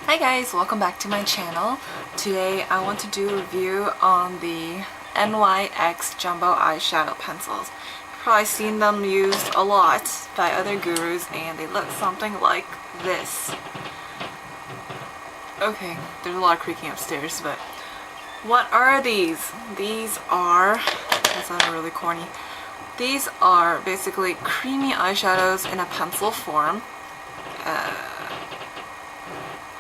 Hi guys, welcome back to my channel. Today I want to do a review on the NYX Jumbo Eyeshadow Pencils. You've probably seen them used a lot by other gurus and they look something like this. Okay, there's a lot of creaking upstairs, but what are these? These are, that sounded really corny. These are basically creamy eyeshadows in a pencil form.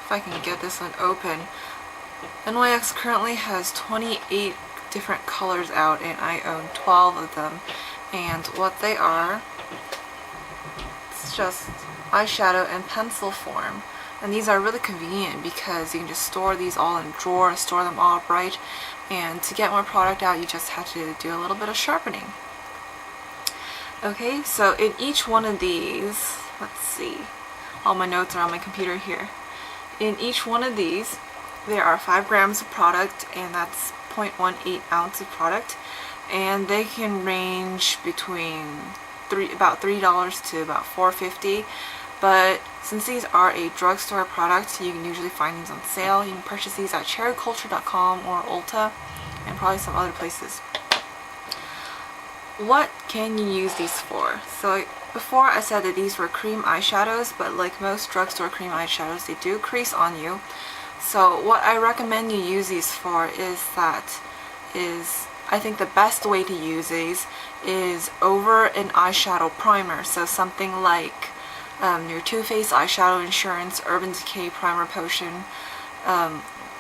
If I can get this one open. NYX currently has 28 different colors out and I own 12 of them. And what they are, it's just eyeshadow in pencil form. And these are really convenient because you can just store these all in a drawer, store them all upright, and to get more product out you just have to do a little bit of sharpening. Okay, so in each one of these, let's see, all my notes are on my computer here. In each one of these, there are 5 grams of product, and that's 0.18 ounce of product, and they can range between about $3 to about $4.50. But since these are a drugstore product, you can usually find these on sale. You can purchase these at cherryculture.com or Ulta, and probably some other places. What can you use these for? So before I said that these were cream eyeshadows, but like most drugstore cream eyeshadows, they do crease on you. So what I recommend you use these for I think the best way to use these is over an eyeshadow primer. So something like your Too Faced Eyeshadow Insurance Urban Decay Primer Potion,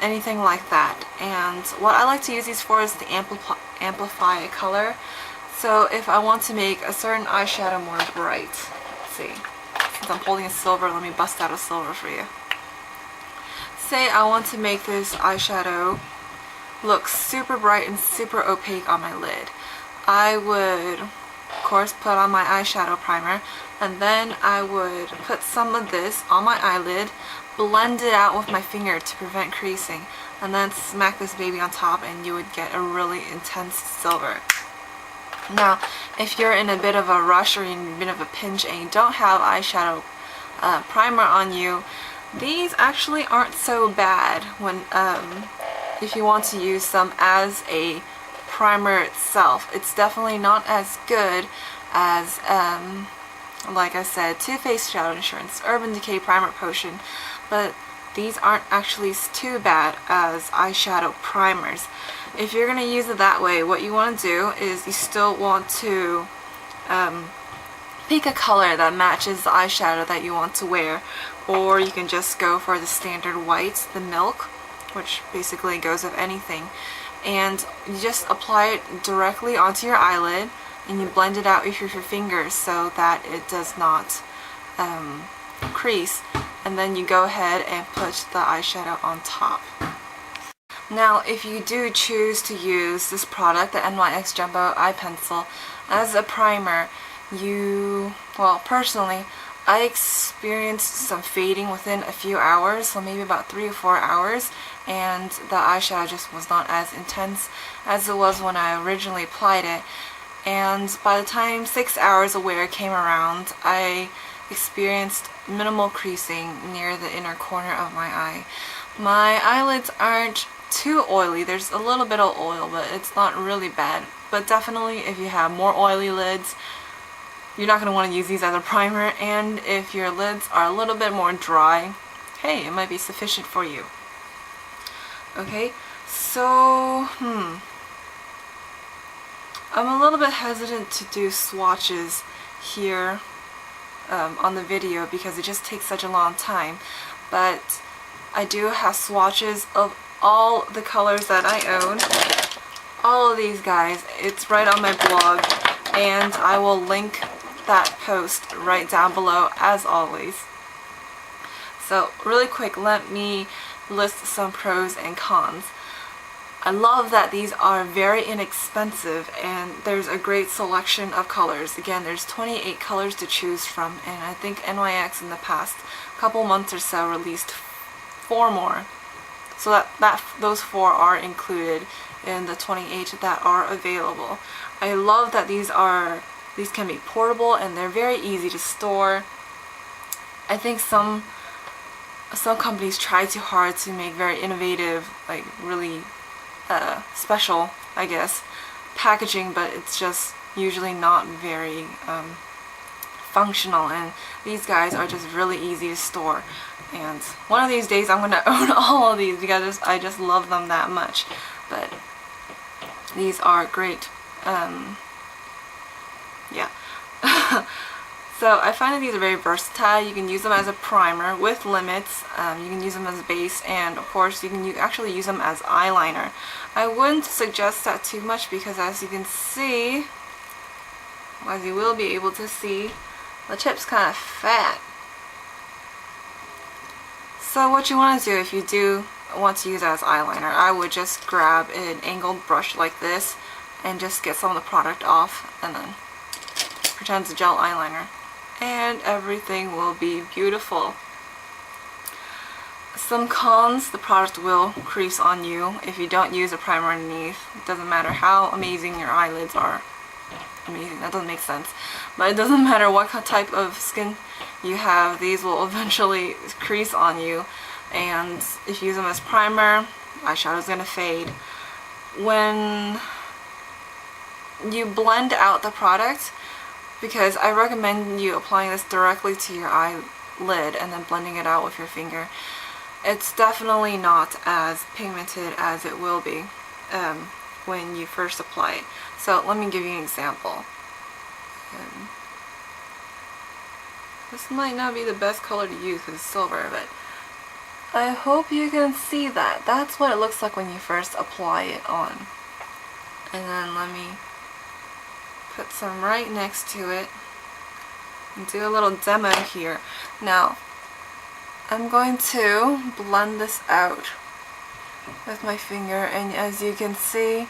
anything like that. And what I like to use these for is to amplify a color. So if I want to make a certain eyeshadow more bright, let's see, since I'm holding a silver, let me bust out a silver for you. Say I want to make this eyeshadow look super bright and super opaque on my lid. I would, of course, put on my eyeshadow primer, and then I would put some of this on my eyelid, blend it out with my finger to prevent creasing, and then smack this baby on top and you would get a really intense silver. Now, if you're in a bit of a rush or in a bit of a pinch and you don't have eyeshadow primer on you, these actually aren't so bad when if you want to use them as a primer itself. It's definitely not as good as, like I said, Too Faced Shadow Insurance Urban Decay Primer Potion, but these aren't actually too bad as eyeshadow primers. If you're going to use it that way, what you want to do is you still want to pick a color that matches the eyeshadow that you want to wear, or you can just go for the standard white, the milk, which basically goes with anything, and you just apply it directly onto your eyelid and you blend it out with your fingers so that it does not crease, and then you go ahead and put the eyeshadow on top. Now, if you do choose to use this product, the NYX Jumbo Eye Pencil, as a primer, well, personally, I experienced some fading within a few hours, so maybe about 3 or 4 hours, and the eyeshadow just was not as intense as it was when I originally applied it. And by the time 6 hours of wear came around, I experienced minimal creasing near the inner corner of my eye. My eyelids aren't too oily. There's a little bit of oil, but it's not really bad. But definitely if you have more oily lids, you're not going to want to use these as a primer, and if your lids are a little bit more dry, hey, it might be sufficient for you. Okay, so I'm a little bit hesitant to do swatches here on the video because it just takes such a long time, but I do have swatches of all the colors that I own. All of these guys, it's right on my blog, and I will link that post right down below as always. So really quick, let me list some pros and cons. I love that these are very inexpensive and there's a great selection of colors. Again, there's 28 colors to choose from, and I think NYX in the past couple months or so released 4 more. So those 4 are included in the 28 that are available. I love that these can be portable and they're very easy to store. I think some some companies try too hard to make very innovative, like really special, I guess, packaging, but it's just usually not very functional, and these guys are just really easy to store. And one of these days I'm gonna own all of these because I just love them that much. But these are great. Yeah. So I find that these are very versatile. You can use them as a primer with limits. You can use them as a base, and of course you can actually use them as eyeliner. I wouldn't suggest that too much because, as you can see, as you will be able to see, the tip's kind of fat. So what you want to do if you do want to use it as eyeliner, I would just grab an angled brush like this and just get some of the product off and then pretend it's a gel eyeliner, and everything will be beautiful. Some cons: the product will crease on you if you don't use a primer underneath. It doesn't matter how amazing your eyelids are. Amazing, that doesn't make sense. But it doesn't matter what type of skin you have, these will eventually crease on you. And if you use them as primer, eyeshadow is going to fade. When you blend out the product, because I recommend you applying this directly to your eyelid and then blending it out with your finger, it's definitely not as pigmented as it will be when you first apply it. So let me give you an example. This might not be the best color to use because it's silver, but I hope you can see that. That's what it looks like when you first apply it on. And then let me put some right next to it and do a little demo here. Now, I'm going to blend this out with my finger, and as you can see,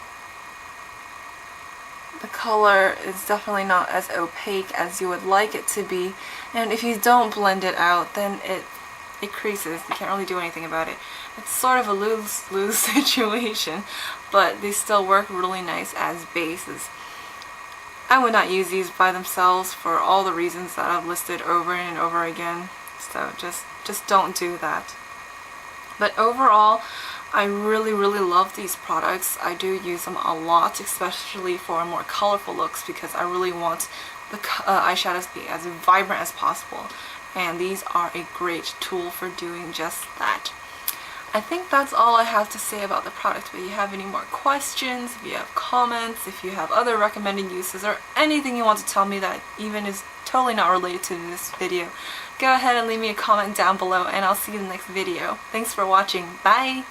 the color is definitely not as opaque as you would like it to be, and if you don't blend it out, then it creases. You can't really do anything about it. It's sort of a lose-lose situation, but they still work really nice as bases. I would not use these by themselves for all the reasons that I've listed over and over again, so just don't do that. But overall, I really love these products. I do use them a lot, especially for more colorful looks, because I really want the eyeshadows to be as vibrant as possible, and these are a great tool for doing just that. I think that's all I have to say about the product, but if you have any more questions, if you have comments, if you have other recommended uses, or anything you want to tell me that even is totally not related to this video, go ahead and leave me a comment down below, and I'll see you in the next video. Thanks for watching. Bye!